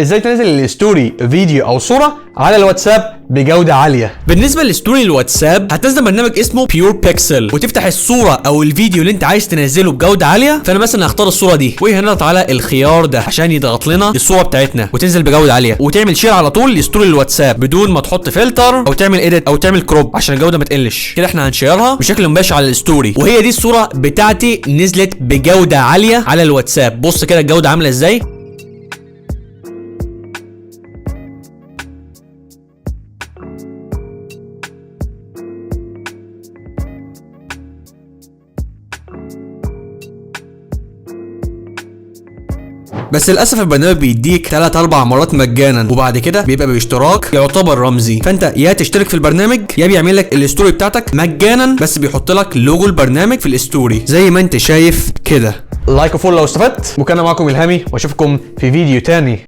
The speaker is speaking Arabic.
ازاي تنزل الستوري فيديو او صوره على الواتساب بجوده عاليه؟ بالنسبه للستوري الواتساب هتنزل برنامج اسمه بيور بيكسل وتفتح الصوره او الفيديو اللي انت عايز تنزله بجوده عاليه. فانا مثلا هختار الصوره دي وهنضغط على الخيار ده عشان يضغط لنا الصوره بتاعتنا وتنزل بجوده عاليه، وتعمل شير على طول لستوري الواتساب بدون ما تحط فلتر او تعمل اديت او تعمل كروب عشان الجوده ما تقلش. كده احنا هنشيرها بشكل مباشر على الستوري، وهي دي الصوره بتاعتي نزلت بجوده عاليه على الواتساب. بص كده الجوده عامله ازاي. بس للاسف البرنامج بيديك 3-4 مرات مجانا وبعد كده بيبقى باشتراك يعتبر رمزي، فانت يا تشترك في البرنامج يا بيعمل لك الستوري بتاعتك مجانا بس بيحط لك لوجو البرنامج في الستوري زي ما انت شايف كده. لايك وفولو لو استفدت، وكان معاكم الهامي واشوفكم في فيديو تاني.